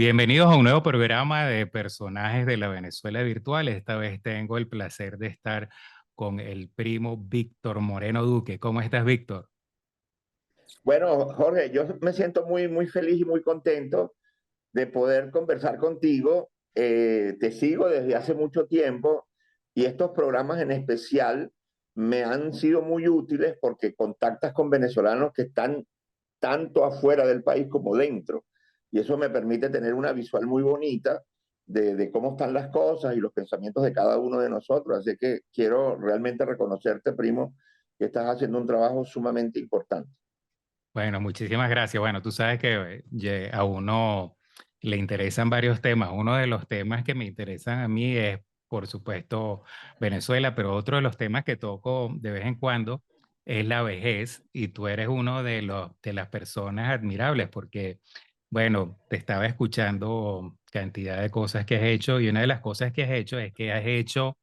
Bienvenidos a un nuevo programa de personajes de la Venezuela virtual. Esta vez tengo el placer de estar con el primo Víctor Moreno Duque. ¿Cómo estás, Víctor? Bueno, Jorge, yo me siento muy feliz y muy contento de poder conversar contigo. Te sigo desde hace mucho tiempo y estos programas en especial me han sido muy útiles porque contactas con venezolanos que están tanto afuera del país como dentro. Y eso me permite tener una visual muy bonita de cómo están las cosas y los pensamientos de cada uno de nosotros. Así que quiero realmente reconocerte, primo, que estás haciendo un trabajo sumamente importante. Bueno, muchísimas gracias. Bueno, tú sabes que a uno le interesan varios temas. Uno de los temas que me interesan a mí es, por supuesto, Venezuela, pero otro de los temas que toco de vez en cuando es la vejez y tú eres uno de las personas admirables porque, bueno, te estaba escuchando cantidad de cosas que has hecho y una de las cosas que has hecho es que has hecho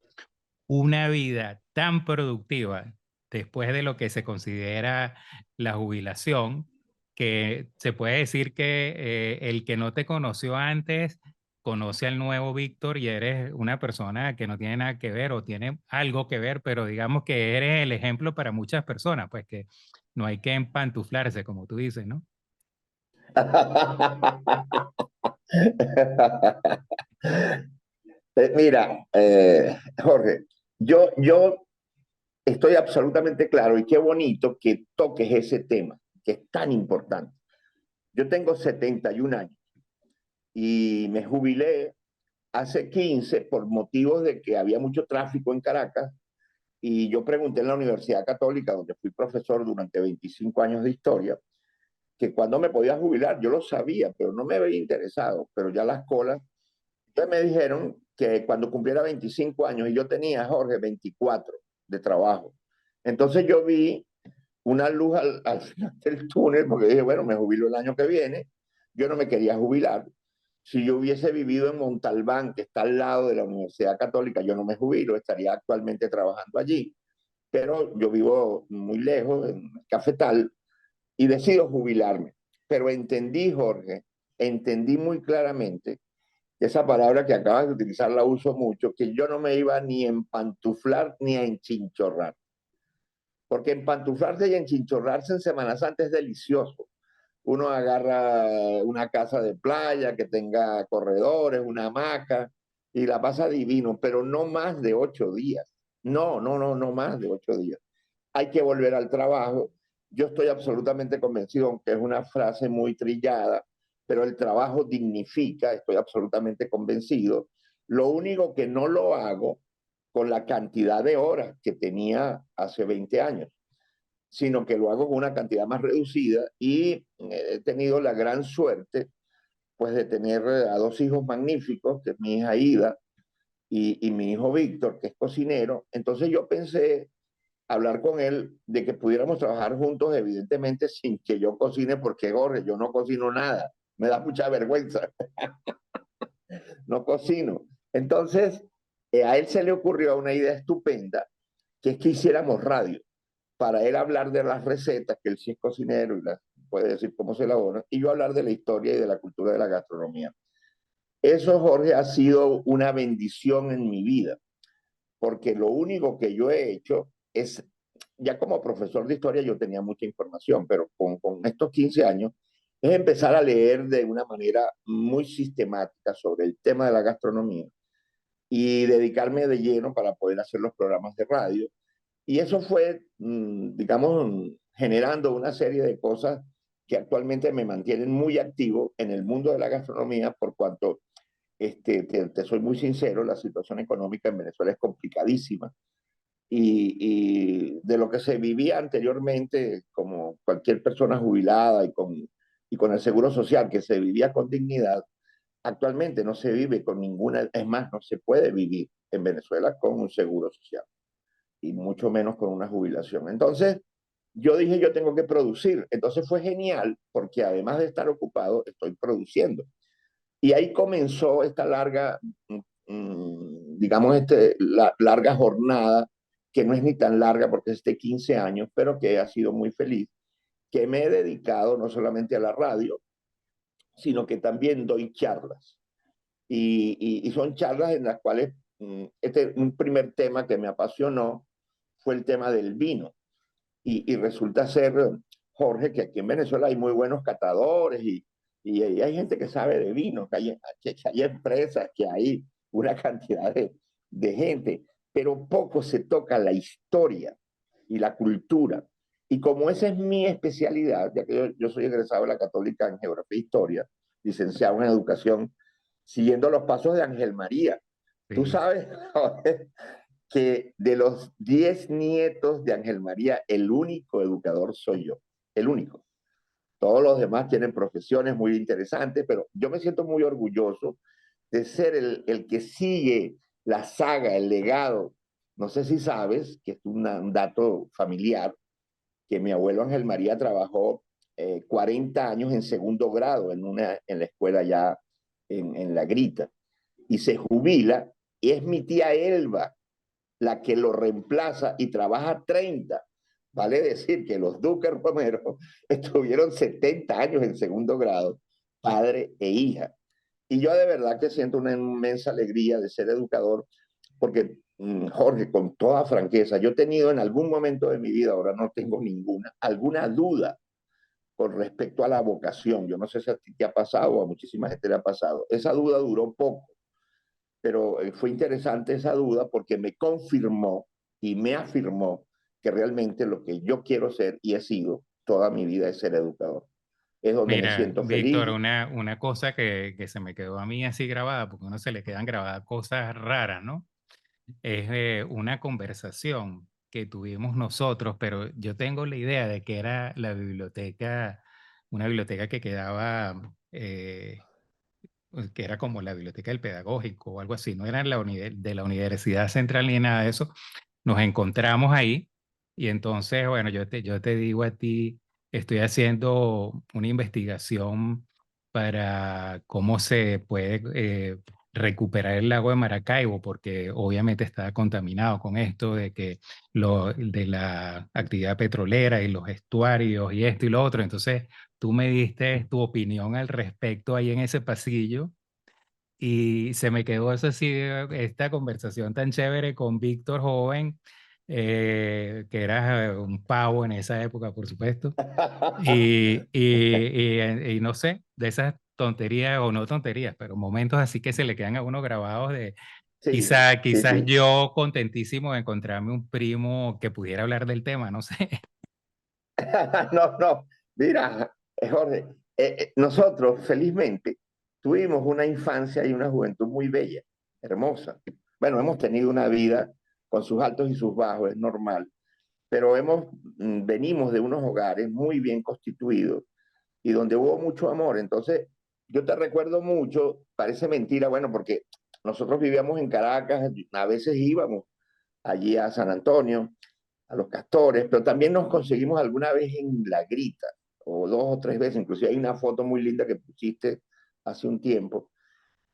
una vida tan productiva después de lo que se considera la jubilación, que se puede decir que el que no te conoció antes conoce al nuevo Víctor y eres una persona que no tiene nada que ver o tiene algo que ver, pero digamos que eres el ejemplo para muchas personas, pues que no hay que empantuflarse, como tú dices, ¿no? Mira, Jorge, yo estoy absolutamente claro y qué bonito que toques ese tema, que es tan importante. Yo tengo 71 años y me jubilé hace 15 por motivos de que había mucho tráfico en Caracas y yo pregunté en la Universidad Católica, donde fui profesor durante 25 años de historia, que cuando me podía jubilar, yo lo sabía, pero no me había interesado, pero ya las colas. Entonces me dijeron que cuando cumpliera 25 años, y yo tenía, Jorge, 24 de trabajo. Entonces yo vi una luz al final del túnel, porque dije, bueno, me jubilo el año que viene. Yo no me quería jubilar. Si yo hubiese vivido en Montalbán, que está al lado de la Universidad Católica, yo no me jubilo, estaría actualmente trabajando allí. Pero yo vivo muy lejos, en Cafetal, y decido jubilarme. Pero entendí, Jorge, entendí muy claramente esa palabra que acabas de utilizar la uso mucho, que yo no me iba ni a empantuflar ni a enchinchorrar. Porque empantuflarse y enchinchorrarse en Semana Santa es delicioso. Uno agarra una casa de playa que tenga corredores, una hamaca, y la pasa divino, pero no más de 8 días. No más de 8 días. Hay que volver al trabajo. Yo estoy absolutamente convencido, aunque es una frase muy trillada, pero el trabajo dignifica, estoy absolutamente convencido. Lo único que no lo hago con la cantidad de horas que tenía hace 20 años, sino que lo hago con una cantidad más reducida y he tenido la gran suerte pues de tener a dos hijos magníficos, que es mi hija Ida y mi hijo Víctor, que es cocinero. Entonces yo pensé hablar con él de que pudiéramos trabajar juntos, evidentemente sin que yo cocine, porque Jorge, yo no cocino nada, me da mucha vergüenza, no cocino. Entonces, a él se le ocurrió una idea estupenda, que es que hiciéramos radio, para él hablar de las recetas, que él sí es cocinero y las puede decir cómo se elaboran, y yo hablar de la historia y de la cultura de la gastronomía. Eso, Jorge, ha sido una bendición en mi vida, porque lo único que yo he hecho es, ya como profesor de historia yo tenía mucha información, pero con estos 15 años, es empezar a leer de una manera muy sistemática sobre el tema de la gastronomía y dedicarme de lleno para poder hacer los programas de radio. Y eso fue, digamos, generando una serie de cosas que actualmente me mantienen muy activo en el mundo de la gastronomía, por cuanto, te soy muy sincero, la situación económica en Venezuela es complicadísima y de lo que se vivía anteriormente, como cualquier persona jubilada y con el seguro social, que se vivía con dignidad, actualmente no se vive con ninguna, es más, no se puede vivir en Venezuela con un seguro social y mucho menos con una jubilación. Entonces, yo dije, yo tengo que producir. Entonces fue genial porque además de estar ocupado, estoy produciendo. Y ahí comenzó esta larga, digamos, larga jornada, que no es ni tan larga porque es de 15 años, pero que ha sido muy feliz, que me he dedicado no solamente a la radio, sino que también doy charlas. Y son charlas en las cuales un primer tema que me apasionó fue el tema del vino. Y resulta ser, Jorge, que aquí en Venezuela hay muy buenos catadores y hay gente que sabe de vino, que hay empresas, que hay una cantidad de gente, pero poco se toca la historia y la cultura. Y como esa es mi especialidad, ya que yo soy egresado de la Católica en Geografía e Historia, licenciado en Educación, siguiendo los pasos de Ángel María. Tú Sí. sabes, Jorge, que de los 10 nietos de Ángel María, el único educador soy yo, el único. Todos los demás tienen profesiones muy interesantes, pero yo me siento muy orgulloso de ser el que sigue la saga, el legado. No sé si sabes, que es un dato familiar, que mi abuelo Ángel María trabajó 40 años en segundo grado en la escuela ya en La Grita, y se jubila, y es mi tía Elba la que lo reemplaza y trabaja 30. Vale decir que los Duques Romero estuvieron 70 años en segundo grado, padre e hija. Y yo de verdad que siento una inmensa alegría de ser educador, porque, Jorge, con toda franqueza, yo he tenido en algún momento de mi vida, ahora no tengo ninguna, alguna duda con respecto a la vocación. Yo no sé si a ti te ha pasado o a muchísima gente le ha pasado. Esa duda duró poco, pero fue interesante esa duda porque me confirmó y me afirmó que realmente lo que yo quiero ser y he sido toda mi vida es ser educador. Es donde me Mira, siento Víctor, feliz. una cosa que se me quedó a mí así grabada, porque a uno se le quedan grabadas cosas raras, ¿no? Es una conversación que tuvimos nosotros, pero yo tengo la idea de que era la biblioteca, una biblioteca que quedaba, pues, que era como la biblioteca del pedagógico o algo así, no era de la Universidad Central ni nada de eso. Nos encontramos ahí y entonces, bueno, yo te digo a ti, estoy haciendo una investigación para cómo se puede recuperar el lago de Maracaibo, porque obviamente está contaminado con esto de que de la actividad petrolera y los estuarios y esto y lo otro. Entonces, tú me diste tu opinión al respecto ahí en ese pasillo y se me quedó eso así, esta conversación tan chévere con Víctor Joven, que era un pavo en esa época, por supuesto, y no sé, de esas tonterías o no tonterías, pero momentos así que se le quedan a uno grabados de Sí, sí, quizás sí. yo contentísimo de encontrarme un primo que pudiera hablar del tema, no sé. No, no. Mira, Jorge, nosotros felizmente tuvimos una infancia y una juventud muy bella, hermosa. Bueno, hemos tenido una vida con sus altos y sus bajos, es normal, pero venimos de unos hogares muy bien constituidos y donde hubo mucho amor. Entonces, yo te recuerdo mucho, parece mentira, bueno, porque nosotros vivíamos en Caracas, a veces íbamos allí a San Antonio, a los Castores, pero también nos conseguimos alguna vez en La Grita, o 2 o 3 veces, inclusive hay una foto muy linda que pusiste hace un tiempo,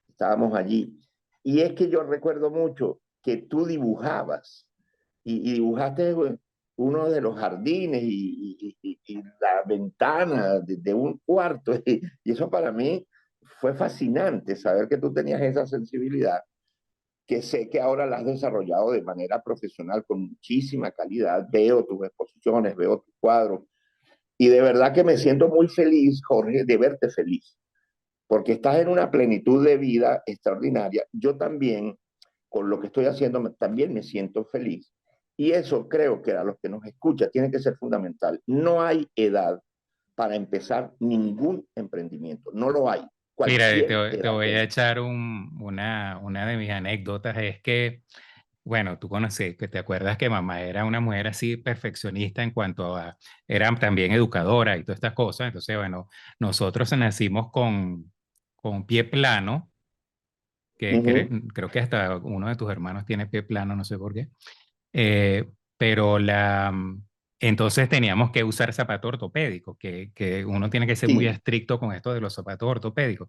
estábamos allí. Y es que yo recuerdo mucho que tú dibujabas y dibujaste uno de los jardines y la ventana de un cuarto. Y eso para mí fue fascinante, saber que tú tenías esa sensibilidad, que sé que ahora la has desarrollado de manera profesional con muchísima calidad. Veo tus exposiciones, veo tus cuadros y de verdad que me siento muy feliz, Jorge, de verte feliz, porque estás en una plenitud de vida extraordinaria. Yo también, con lo que estoy haciendo, también me siento feliz. Y eso creo que a los que nos escucha tiene que ser fundamental. No hay edad para empezar ningún emprendimiento. No lo hay. Mira, Cualquier te edad voy a puede. echar una de mis anécdotas, es que bueno, tú conoces, que te acuerdas que mamá era una mujer así perfeccionista en cuanto a, era también educadora y todas estas cosas. Entonces, bueno, nosotros nacimos con pie plano, creo que hasta uno de tus hermanos tiene pie plano, no sé por qué. Eh, pero entonces teníamos que usar zapatos ortopédicos, que uno tiene que ser muy Sí. estricto con esto de los zapatos ortopédicos.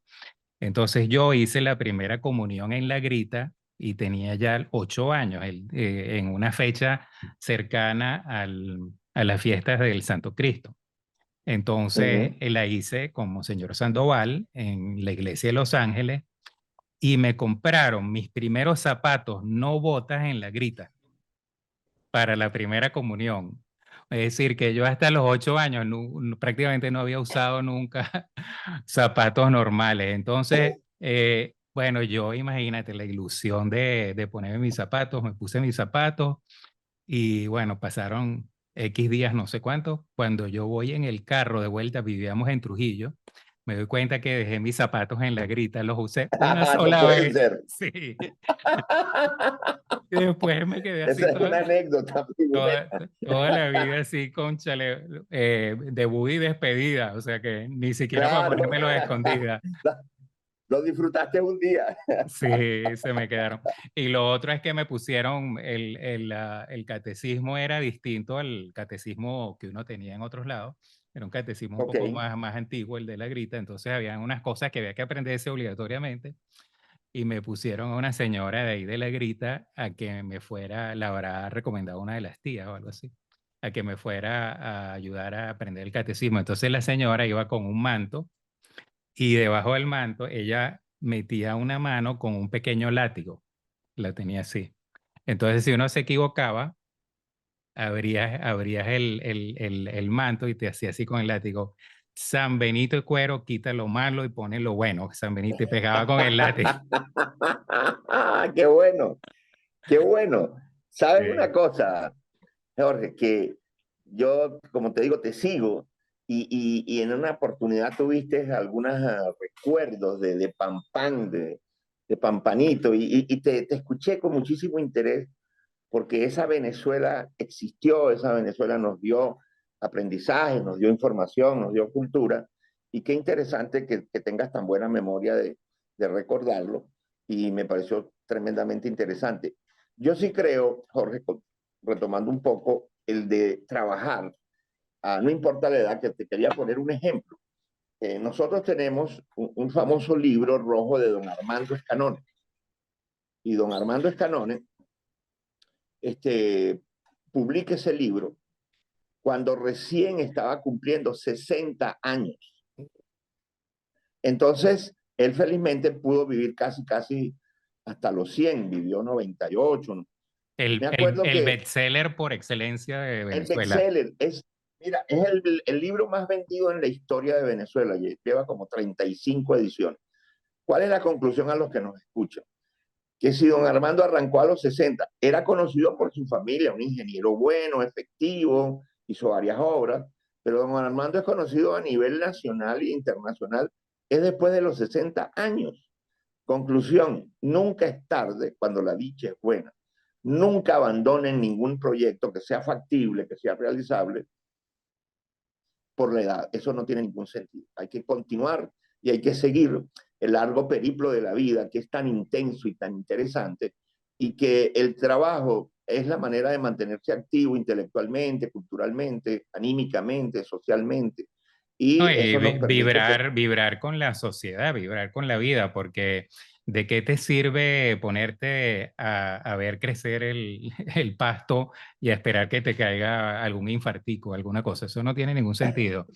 Entonces yo hice la primera comunión en La Grita y tenía ya 8 años, en una fecha cercana a las fiestas del Santo Cristo. Entonces Ujú. la hice como señor Sandoval en la iglesia de Los Ángeles y me compraron mis primeros zapatos, no botas en la grita, para la primera comunión. Es decir, que yo hasta los 8 años prácticamente no había usado nunca zapatos normales. Entonces, bueno, yo imagínate la ilusión de ponerme mis zapatos, me puse mis zapatos y bueno, pasaron X días, no sé cuánto. Cuando yo voy en el carro de vuelta, vivíamos en Trujillo, me doy cuenta que dejé mis zapatos en la grita, los usé una No sola puede vez. ser. Sí, y después me quedé así Esa es una anécdota muy buena. toda la vida así, cónchale, debut y despedida, o sea que ni siquiera para Claro. ponérmelo a escondida. Lo disfrutaste un día. Sí, se me quedaron. Y lo otro es que me pusieron, el catecismo era distinto al catecismo que uno tenía en otros lados. Era un catecismo un Ok. poco más antiguo, el de la grita. Entonces había unas cosas que había que aprenderse obligatoriamente. Y me pusieron a una señora de ahí de la grita a que me fuera, la habrá recomendado una de las tías o algo así, a que me fuera a ayudar a aprender el catecismo. Entonces la señora iba con un manto y debajo del manto ella metía una mano con un pequeño látigo, la tenía así. Entonces si uno se equivocaba, abrías el manto y te hacía así con el látigo. San Benito y cuero, quita lo malo y pone lo bueno. San Benito y pegaba con el látigo. Qué bueno, qué bueno. ¿Sabes una Sí. cosa, Jorge? Que yo, como te digo, te sigo y en una oportunidad tuviste algunos recuerdos de Pampán, de Pampanito, y te escuché con muchísimo interés porque esa Venezuela existió, esa Venezuela nos dio aprendizaje, nos dio información, nos dio cultura, y qué interesante que tengas tan buena memoria de recordarlo, y me pareció tremendamente interesante. Yo sí creo, Jorge, retomando un poco, el de trabajar, no importa la edad, que te quería poner un ejemplo. Nosotros tenemos un famoso libro rojo de don Armando Escanone, y don Armando Escanone publica ese libro cuando recién estaba cumpliendo 60 años. Entonces, él felizmente pudo vivir casi hasta los 100, vivió 98. Me acuerdo El que bestseller por excelencia de el Venezuela. bestseller mira, es el libro más vendido en la historia de Venezuela, lleva como 35 ediciones. ¿Cuál es la conclusión a los que nos escuchan? Que si don Armando arrancó a los 60, era conocido por su familia, un ingeniero bueno, efectivo, hizo varias obras, pero don Armando es conocido a nivel nacional e internacional, es después de los 60 años. Conclusión, nunca es tarde cuando la dicha es buena. Nunca abandonen ningún proyecto que sea factible, que sea realizable por la edad. Eso no tiene ningún sentido. Hay que continuar y hay que seguir el largo periplo de la vida, que es tan intenso y tan interesante, y que el trabajo es la manera de mantenerse activo intelectualmente, culturalmente, anímicamente, socialmente, No, y y eso nos permite ser. vibrar con la sociedad, vibrar con la vida, porque ¿de qué te sirve ponerte a ver crecer el pasto y a esperar que te caiga algún infartico, alguna cosa? Eso no tiene ningún sentido.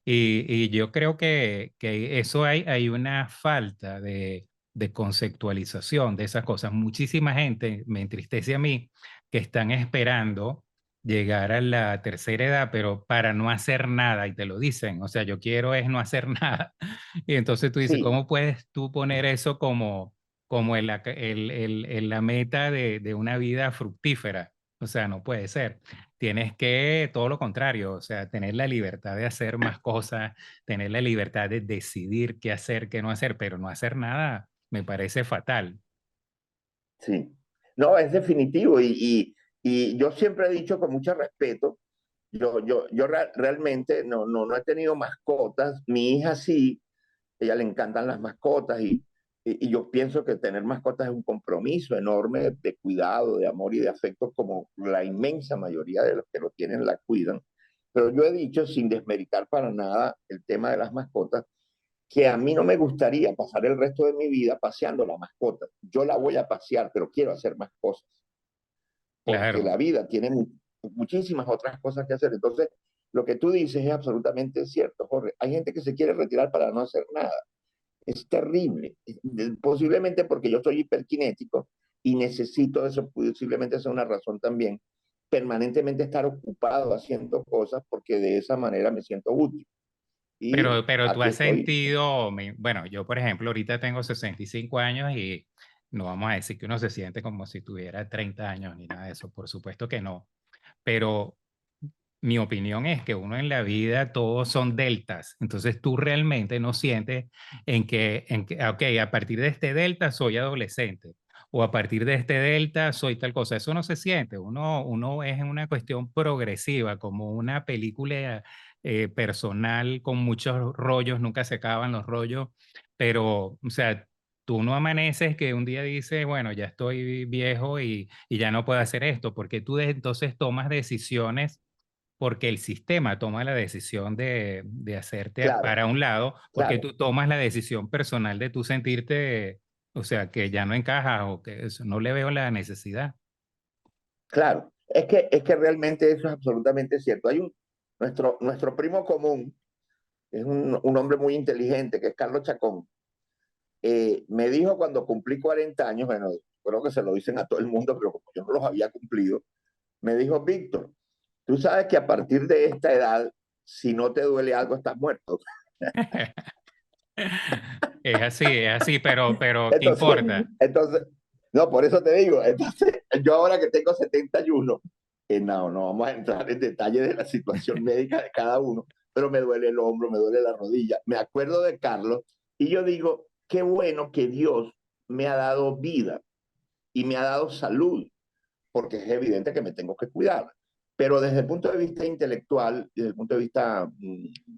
Y yo creo que eso hay una falta de conceptualización de esas cosas. Muchísima gente, me entristece a mí, que están esperando llegar a la tercera edad, pero para no hacer nada, y te lo dicen, o sea, yo quiero es no hacer nada. Y entonces tú dices, Sí, ¿cómo puedes tú poner eso como la meta de una vida fructífera? O sea, no puede ser. Tienes que, todo lo contrario, o sea, tener la libertad de hacer más cosas, tener la libertad de decidir qué hacer, qué no hacer, pero no hacer nada me parece fatal. sí. No, es definitivo y yo siempre he dicho con mucho respeto, realmente no he tenido mascotas, mi hija sí, ella le encantan las mascotas y yo pienso que tener mascotas es un compromiso enorme de cuidado, de amor y de afecto, como la inmensa mayoría de los que lo tienen la cuidan. Pero yo he dicho, sin desmeritar para nada el tema de las mascotas, que a mí no me gustaría pasar el resto de mi vida paseando la mascota. Yo la voy a pasear, pero quiero hacer más cosas, porque Claro. la vida tiene muchísimas otras cosas que hacer. Entonces, lo que tú dices es absolutamente cierto, Jorge. Hay gente que se quiere retirar para no hacer nada. Es terrible. Posiblemente porque yo soy hiperkinético y necesito eso, posiblemente sea una razón también, permanentemente estar ocupado haciendo cosas porque de esa manera me siento útil. Y Pero tú aquí has estoy. sentido, bueno, yo por ejemplo ahorita tengo 65 años y no vamos a decir que uno se siente como si tuviera 30 años ni nada de eso, por supuesto que no, pero mi opinión es que uno en la vida todos son deltas, entonces tú realmente no sientes ok, a partir de este delta soy adolescente o a partir de este delta soy tal cosa, eso no se siente, uno es en una cuestión progresiva, como una película personal con muchos rollos, nunca se acaban los rollos, pero, o sea, tú no amaneces que un día dices, bueno, ya estoy viejo y ya no puedo hacer esto, porque tú entonces tomas decisiones porque el sistema toma la decisión de hacerte Claro, para un lado, porque claro, tú tomas la decisión personal de tú sentirte, o sea, que ya no encajas o que no le veo la necesidad. claro. Es que realmente eso es absolutamente cierto. Nuestro primo común es un hombre muy inteligente, que es Carlos Chacón. Me dijo cuando cumplí 40 años, bueno, creo que se lo dicen a todo el mundo, pero como yo no los había cumplido, me dijo, Víctor, tú sabes que a partir de esta edad, si no te duele algo, estás muerto. Es así, pero ¿qué Entonces, importa? entonces, no, por eso te digo, entonces, yo ahora que tengo 71, no vamos a entrar en detalle de la situación médica de cada uno, pero me duele el hombro, me duele la rodilla. Me acuerdo de Carlos y yo digo, qué bueno que Dios me ha dado vida y me ha dado salud, porque es evidente que me tengo que cuidar. Pero desde el punto de vista intelectual, desde el punto de vista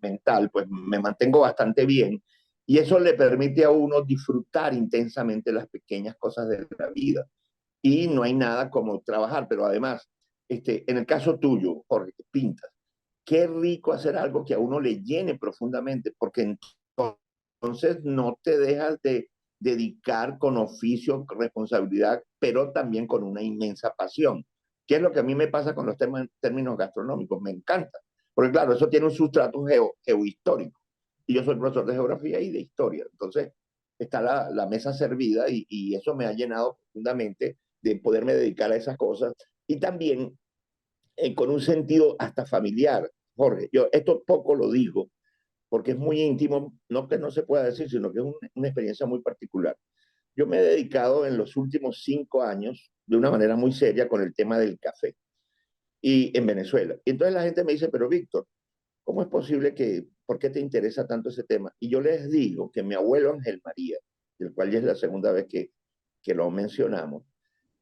mental, pues me mantengo bastante bien y eso le permite a uno disfrutar intensamente las pequeñas cosas de la vida. Y no hay nada como trabajar, pero además, en el caso tuyo, Jorge, que pintas, qué rico hacer algo que a uno le llene profundamente, porque entonces no te dejas de dedicar con oficio, con responsabilidad, pero también con una inmensa pasión. ¿Qué es lo que a mí me pasa con los términos gastronómicos? Me encanta, porque claro, eso tiene un sustrato geohistórico. Y yo soy profesor de geografía y de historia. Entonces, está la mesa servida y eso me ha llenado profundamente de poderme dedicar a esas cosas. Y también con un sentido hasta familiar, Jorge. Yo esto poco lo digo porque es muy íntimo, no que no se pueda decir, sino que es una experiencia muy particular. Yo me he dedicado en los últimos 5 años de una manera muy seria con el tema del café y en Venezuela. Y entonces la gente me dice, pero Víctor, ¿cómo es posible que, por qué te interesa tanto ese tema? Y yo les digo que mi abuelo Ángel María, del cual ya es la segunda vez que lo mencionamos,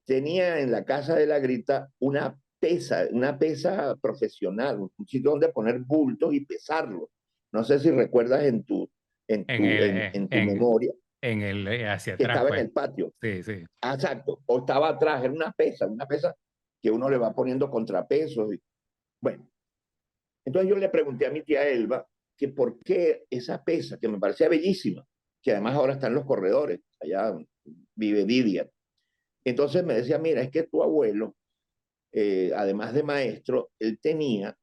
tenía en la casa de la Grita una pesa profesional, un sitio donde poner bultos y pesarlos. No sé si recuerdas En el, en tu memoria hacia que atrás, estaba en pues. el patio. Sí, sí. Ah, exacto. O estaba atrás, era una pesa que uno le va poniendo contrapesos. Bueno, entonces yo le pregunté a mi tía Elba que por qué esa pesa, que me parecía bellísima, que además ahora está en los corredores, allá vive Didia. Entonces me decía, mira, es que tu abuelo además de maestro, él tenía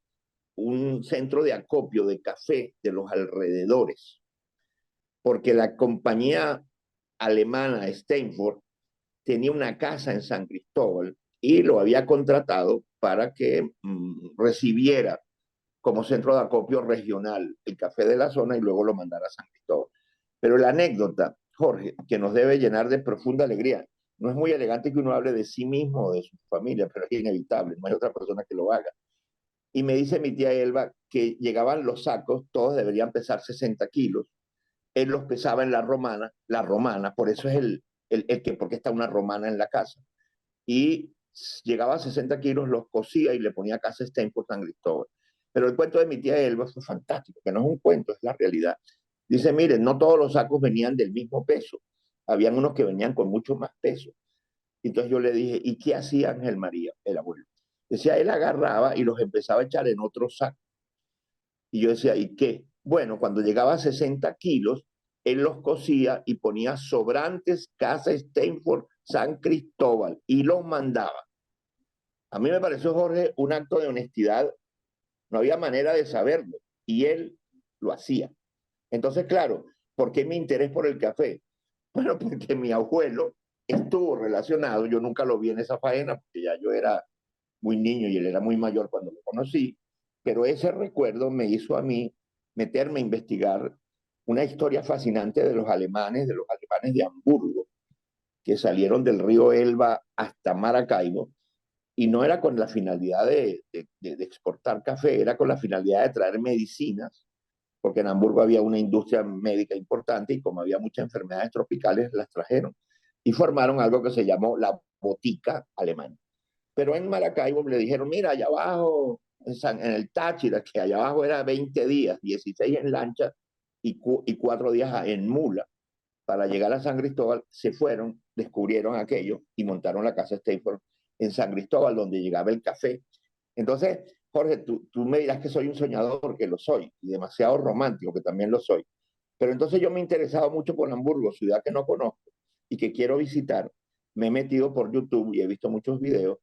un centro de acopio de café de los alrededores, porque la compañía alemana Steinfurt tenía una casa en San Cristóbal y lo había contratado para que recibiera como centro de acopio regional el café de la zona y luego lo mandara a San Cristóbal. Pero la anécdota, Jorge, que nos debe llenar de profunda alegría, no es muy elegante que uno hable de sí mismo o de su familia, pero es inevitable, no hay otra persona que lo haga. Y me dice mi tía Elba que llegaban los sacos, todos deberían pesar 60 kilos. Él los pesaba en la romana, por eso es el que, porque está una romana en la casa. Y llegaba a 60 kilos, los cosía y le ponía casa Stein por San Cristóbal. Pero el cuento de mi tía Elba fue fantástico, que no es un cuento, es la realidad. Dice, miren, no todos los sacos venían del mismo peso, habían unos que venían con mucho más peso. Entonces yo le dije, ¿y qué hacía Ángel María, el abuelo? Decía, él agarraba y los empezaba a echar en otro saco. Y yo decía, ¿y qué? Bueno, cuando llegaba a 60 kilos, él los cosía y ponía sobrantes Casa Steinford San Cristóbal y los mandaba. A mí me pareció, Jorge, un acto de honestidad no había manera de saberlo, y él lo hacía. Entonces, claro, ¿por qué mi interés por el café? Bueno, porque mi abuelo estuvo relacionado, yo nunca lo vi en esa faena, porque ya yo era muy niño y él era muy mayor cuando lo conocí, pero ese recuerdo me hizo a mí meterme a investigar una historia fascinante de los alemanes de Hamburgo, que salieron del río Elba hasta Maracaibo, y no era con la finalidad de exportar café, era con la finalidad de traer medicinas, porque en Hamburgo había una industria médica importante y como había muchas enfermedades tropicales, las trajeron y formaron algo que se llamó la botica alemana. Pero en Maracaibo le dijeron, mira, allá abajo, en el Táchira, que allá abajo era 20 días, 16 en lancha y 4 días en mula, para llegar a San Cristóbal, se fueron, descubrieron aquello y montaron la casa Stayford en San Cristóbal, donde llegaba el café. Entonces, Jorge, tú me dirás que soy un soñador, que lo soy, y demasiado romántico, que también lo soy. Pero entonces yo me he interesado mucho por Hamburgo, ciudad que no conozco y que quiero visitar. Me he metido por YouTube y he visto muchos videos,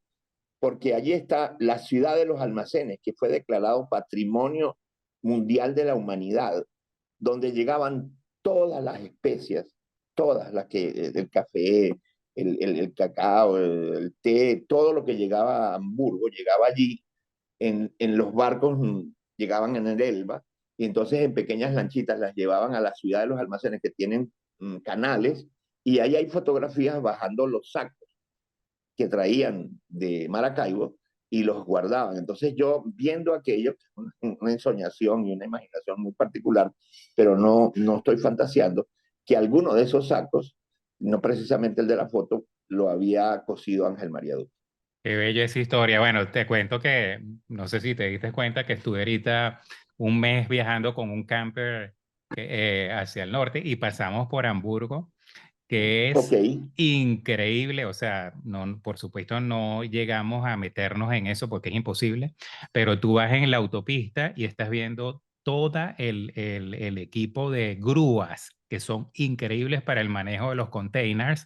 porque allí está la ciudad de los almacenes, que fue declarado Patrimonio Mundial de la Humanidad, donde llegaban todas las especias, todas las que, el café, el cacao, el té, todo lo que llegaba a Hamburgo, llegaba allí, en los barcos llegaban en el Elba, y entonces en pequeñas lanchitas las llevaban a la ciudad de los almacenes que tienen canales, y ahí hay fotografías bajando los sacos que traían de Maracaibo y los guardaban. Entonces yo viendo aquello, que es una ensoñación y una imaginación muy particular, pero no estoy fantaseando, que alguno de esos sacos, no precisamente el de la foto, lo había cosido Ángel María Duque. Qué bella esa historia. Bueno, te cuento que, no sé si te diste cuenta que estuve ahorita un mes viajando con un camper hacia el norte y pasamos por Hamburgo, que Ok, es increíble. O sea, no, por supuesto no llegamos a meternos en eso porque es imposible, pero tú vas en la autopista y estás viendo todo el equipo de grúas que son increíbles para el manejo de los containers,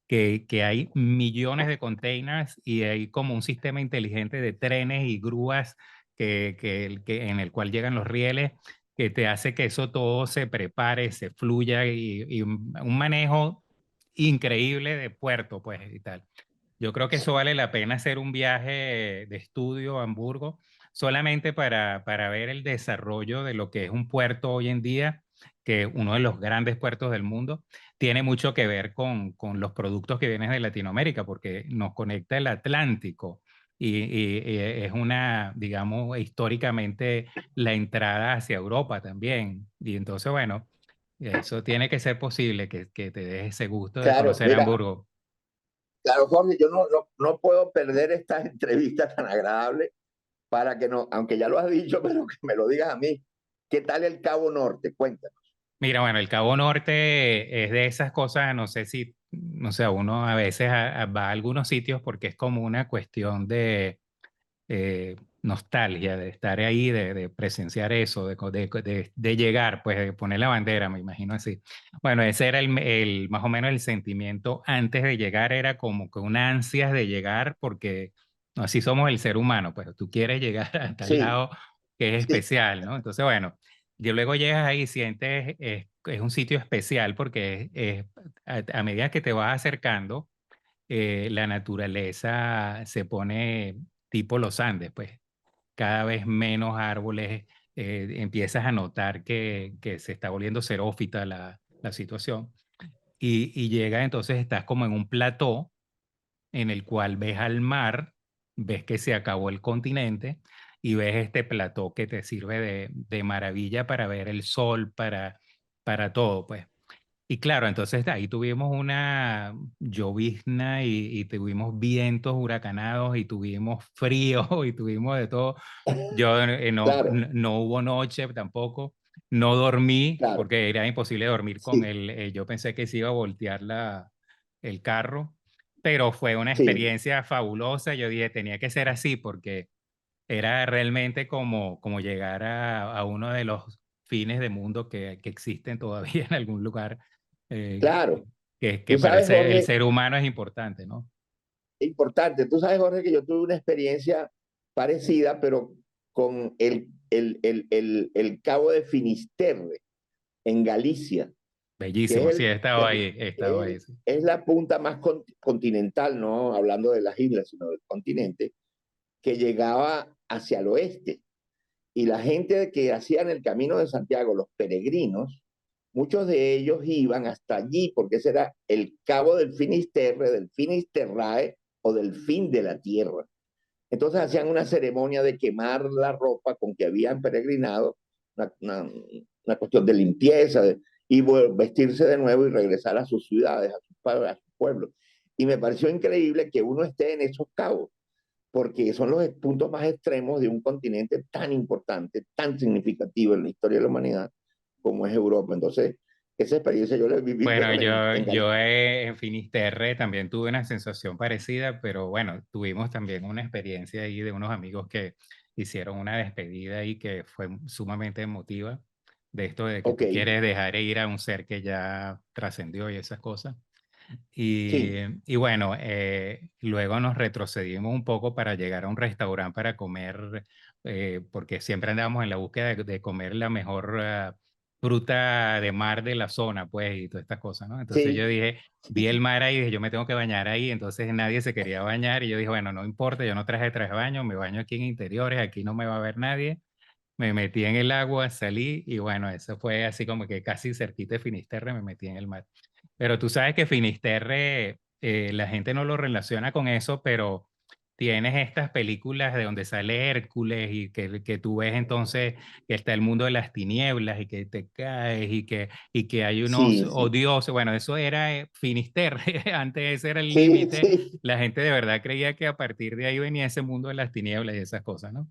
que hay millones de containers y hay como un sistema inteligente de trenes y grúas en el cual llegan los rieles, que te hace que eso todo se prepare, se fluya y un manejo increíble de puerto, pues, y tal. Yo creo que eso vale la pena hacer un viaje de estudio a Hamburgo solamente para ver el desarrollo de lo que es un puerto hoy en día, que es uno de los grandes puertos del mundo. Tiene mucho que ver con los productos que vienen de Latinoamérica, porque nos conecta el Atlántico y es una, digamos, históricamente la entrada hacia Europa también. Y entonces, bueno, eso tiene que ser posible, que te des ese gusto de claro, conocer mira, Hamburgo. claro, Jorge, yo no puedo perder esta entrevista tan agradable para que no, aunque ya lo has dicho, pero que me lo digas a mí. ¿Qué tal el Cabo Norte? Cuéntame. Mira, bueno, el Cabo Norte es de esas cosas, no sé si, no sé, uno a veces va a algunos sitios porque es como una cuestión de nostalgia, de estar ahí, de presenciar eso, de llegar, pues de poner la bandera, me imagino así. Bueno, ese era más o menos el sentimiento antes de llegar, era como que una ansias de llegar porque así somos el ser humano, pues tú quieres llegar a tal Sí, lado que es sí, especial, ¿no? Entonces, bueno, y luego llegas ahí y sientes, es un sitio especial porque a medida que te vas acercando, la naturaleza se pone tipo los Andes, pues cada vez menos árboles, empiezas a notar que se está volviendo xerófita la situación y llega entonces, estás como en un plató en el cual ves al mar, ves que se acabó el continente y ves este plató que te sirve de maravilla para ver el sol, para todo, pues. Y claro, entonces ahí tuvimos una llovizna y tuvimos vientos huracanados y tuvimos frío y tuvimos de todo. Yo claro, no hubo noche tampoco, no dormí claro, porque era imposible dormir con sí, yo pensé que se iba a voltear el carro, pero fue una sí, experiencia fabulosa. Yo dije, tenía que ser así porque era realmente como llegar a uno de los fines de mundo que existen todavía en algún lugar, eh, claro. que Tú para sabes, el Jorge, ser humano es importante, ¿no? importante, tú sabes, Jorge, que yo tuve una experiencia parecida, pero con el Cabo de Finisterre en Galicia, que Bellísimo, sí, he estado ahí, sí. es la punta más continental, no hablando de las islas, sino del continente, que llegaba hacia el oeste. Y la gente que hacían el Camino de Santiago, los peregrinos, muchos de ellos iban hasta allí, porque ese era el Cabo del Finisterre, del Finisterrae o del fin de la tierra. Entonces hacían una ceremonia de quemar la ropa con que habían peregrinado, una cuestión de limpieza, y vestirse de nuevo y regresar a sus ciudades, a sus pueblos. Y me pareció increíble que uno esté en esos cabos, porque son los puntos más extremos de un continente tan importante, tan significativo en la historia de la humanidad como es Europa. Entonces, esa experiencia yo la viví, Bueno, pero en yo Galicia. en Finisterre también tuve una sensación parecida, pero bueno, tuvimos también una experiencia ahí de unos amigos que hicieron una despedida ahí que fue sumamente emotiva, de esto de que Ok, tú quieres dejar ir a un ser que ya trascendió y esas cosas. Y, sí, y bueno, luego nos retrocedimos un poco para llegar a un restaurante para comer, porque siempre andábamos en la búsqueda de comer la mejor fruta de mar de la zona, pues, y todas estas cosas, ¿no? Entonces yo sí, dije, vi el mar ahí y dije, yo me tengo que bañar ahí, entonces nadie se quería bañar y yo dije, bueno, no importa, yo no traje de baño, me baño aquí en interiores, aquí no me va a ver nadie. Me metí en el agua, salí y bueno, eso fue así como que casi cerquita de Finisterre me metí en el mar. Pero tú sabes que Finisterre, la gente no lo relaciona con eso, pero tienes estas películas de donde sale Hércules y que tú ves entonces que está el mundo de las tinieblas y que te caes y que hay unos sí, sí, odioses. Bueno, eso era Finisterre, antes ese era el sí, límite. sí. La gente de verdad creía que a partir de ahí venía ese mundo de las tinieblas y esas cosas, ¿no?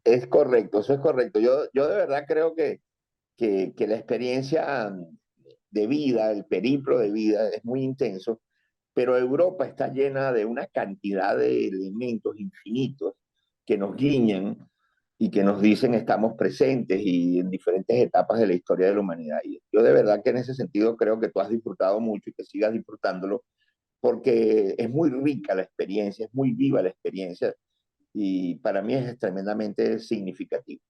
Es correcto, eso es correcto. Yo de verdad creo que la experiencia de vida, el periplo de vida es muy intenso, pero Europa está llena de una cantidad de elementos infinitos que nos guiñan y que nos dicen estamos presentes y en diferentes etapas de la historia de la humanidad. Y yo de verdad que en ese sentido creo que tú has disfrutado mucho y que sigas disfrutándolo porque es muy rica la experiencia, es muy viva la experiencia y para mí es tremendamente significativo.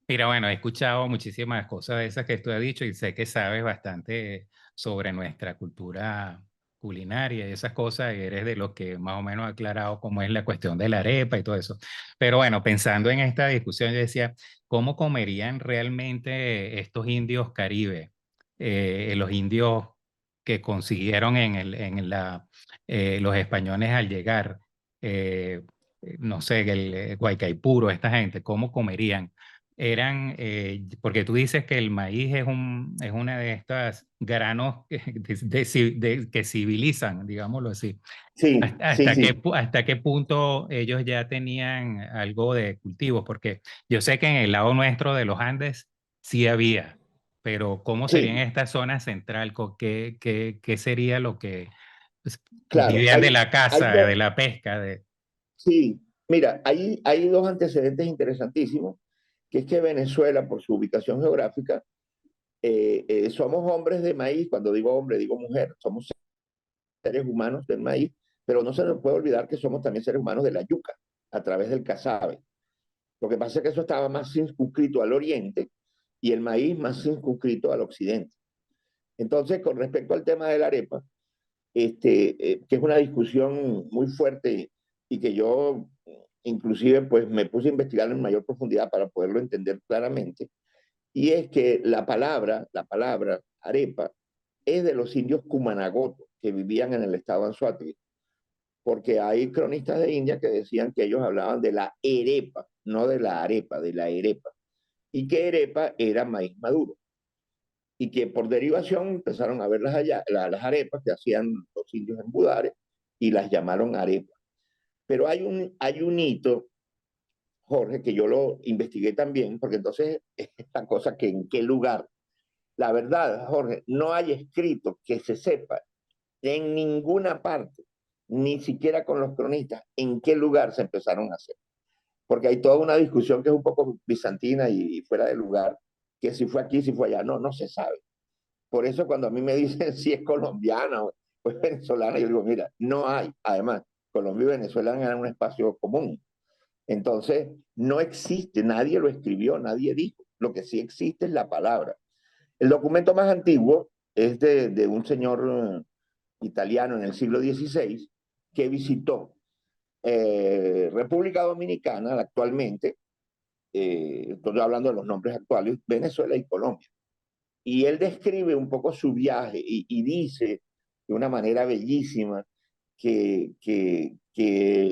Mira, bueno, he escuchado muchísimas cosas de esas que tú has dicho y sé que sabes bastante sobre nuestra cultura culinaria y esas cosas, y eres de los que más o menos ha aclarado cómo es la cuestión de la arepa y todo eso. Pero bueno, pensando en esta discusión, yo decía, ¿cómo comerían realmente estos indios caribe? Los indios que consiguieron los españoles al llegar, eh, no sé, el Guaycaipuro, esta gente, ¿cómo comerían? Eran, porque tú dices que el maíz es una de estas granos que civilizan, digámoslo así. Sí, sí, sí, ¿Hasta qué punto ellos ya tenían algo de cultivos? Porque yo sé que en el lado nuestro de los Andes sí había, pero ¿cómo sería en sí, esta zona central? ¿Qué sería lo que pues, claro. vivían de la Hay caza, dos, de la pesca? sí, mira, hay dos antecedentes interesantísimos, que es que Venezuela, por su ubicación geográfica, somos hombres de maíz, cuando digo hombre, digo mujer, somos seres humanos del maíz, pero no se nos puede olvidar que somos también seres humanos de la yuca, a través del casabe. Lo que pasa es que eso estaba más circunscrito al oriente y el maíz más circunscrito al occidente. Entonces, con respecto al tema de la arepa, que es una discusión muy fuerte y que yo inclusive pues me puse a investigar en mayor profundidad para poderlo entender claramente, y es que la palabra arepa, es de los indios Cumanagoto que vivían en el estado de Anzoátegui, porque hay cronistas de India que decían que ellos hablaban de la erepa, no de la arepa, de la erepa, y que arepa era maíz maduro, y que por derivación empezaron a ver las arepas que hacían los indios en Budares y las llamaron arepas. Pero hay un hito, Jorge, que yo lo investigué también, porque entonces es esta cosa que en qué lugar. La verdad, Jorge, no hay escrito que se sepa en ninguna parte, ni siquiera con los cronistas, en qué lugar se empezaron a hacer. Porque hay toda una discusión que es un poco bizantina y fuera de lugar, que si fue aquí, si fue allá, no, no se sabe. Por eso cuando a mí me dicen si es colombiana o es venezolana, yo digo, mira, no hay. Además, Colombia y Venezuela eran un espacio común. Entonces, no existe, nadie lo escribió, nadie dijo. Lo que sí existe es la palabra. El documento más antiguo es de un señor italiano en el siglo XVI que visitó República Dominicana actualmente, estoy hablando de los nombres actuales, Venezuela y Colombia. Y él describe un poco su viaje y dice de una manera bellísima que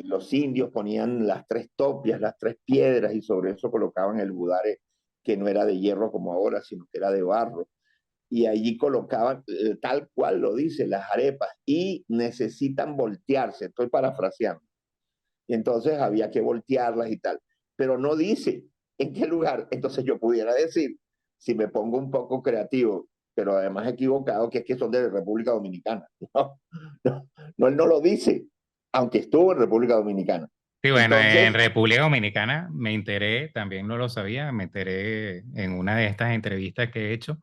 los indios ponían las tres topias, las tres piedras, y sobre eso colocaban el budare, que no era de hierro como ahora, sino que era de barro. Y allí colocaban, tal cual lo dice, las arepas, y necesitan voltearse, estoy parafraseando. Y entonces había que voltearlas y tal. Pero no dice en qué lugar. Entonces yo pudiera decir, si me pongo un poco creativo, pero además equivocado, que es que son de República Dominicana. No, no, no, él no lo dice, aunque estuvo en República Dominicana. Sí, bueno, en Entonces, República Dominicana me enteré, también no lo sabía, me enteré en una de estas entrevistas que he hecho,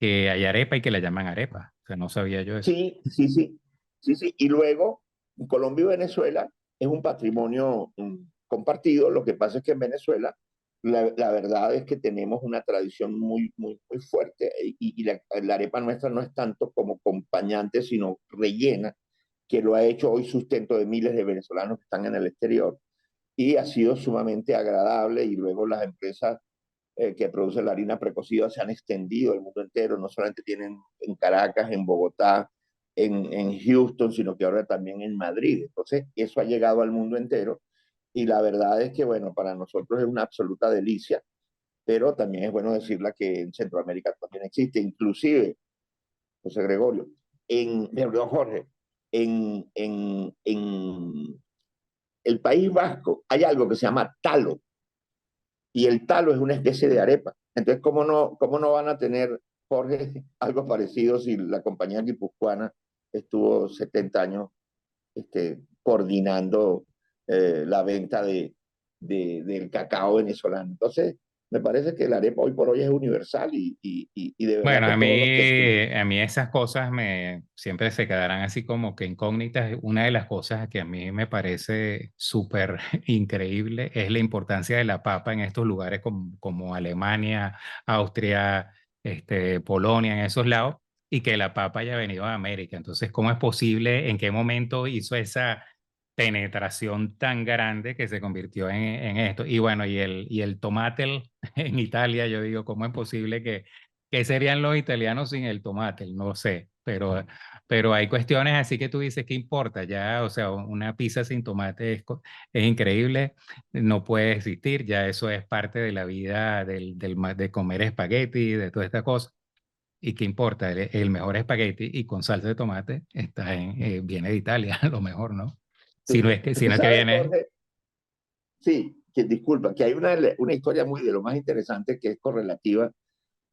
que hay arepa y que la llaman arepa. O sea, no sabía yo eso. sí, sí, sí, sí, sí. Y luego, Colombia y Venezuela es un patrimonio compartido. Lo que pasa es que en Venezuela la verdad es que tenemos una tradición muy, muy, muy fuerte, y la arepa nuestra no es tanto como acompañante, sino rellena, que lo ha hecho hoy sustento de miles de venezolanos que están en el exterior, y ha sido sumamente agradable. Y luego las empresas que producen la harina precocida se han extendido al mundo entero, no solamente tienen en Caracas, en Bogotá, en Houston, sino que ahora también en Madrid. Entonces, eso ha llegado al mundo entero, y la verdad es que, bueno, para nosotros es una absoluta delicia, pero también es bueno decirla que en Centroamérica también existe, inclusive, José Gregorio, perdón, Jorge, en el País Vasco hay algo que se llama talo, y el talo es una especie de arepa. Entonces, cómo no van a tener, Jorge, algo parecido si la compañía guipuzcoana estuvo 70 años coordinando la venta del cacao venezolano? Entonces, me parece que la arepa hoy por hoy es universal, y de verdad Bueno, que todos los que... a mí esas cosas siempre se quedarán así como que incógnitas. Una de las cosas que a mí me parece súper increíble es la importancia de la papa en estos lugares como Alemania, Austria, Polonia, en esos lados, y que la papa haya venido a América. Entonces, ¿cómo es posible? ¿En qué momento hizo esa penetración tan grande que se convirtió en esto? Y bueno, y el tomate en Italia, yo digo, ¿cómo es posible que ¿qué serían los italianos sin el tomate? No sé, pero hay cuestiones así que tú dices, ¿qué importa? Ya, o sea, una pizza sin tomate es increíble, no puede existir, ya eso es parte de la vida de comer espagueti, de toda esta cosa. ¿Y qué importa? El mejor espagueti y con salsa de tomate viene de Italia, a lo mejor, ¿no? Si Tú no es que sabes, viene. Jorge, sí, que disculpa, que hay una historia muy de lo más interesante que es correlativa,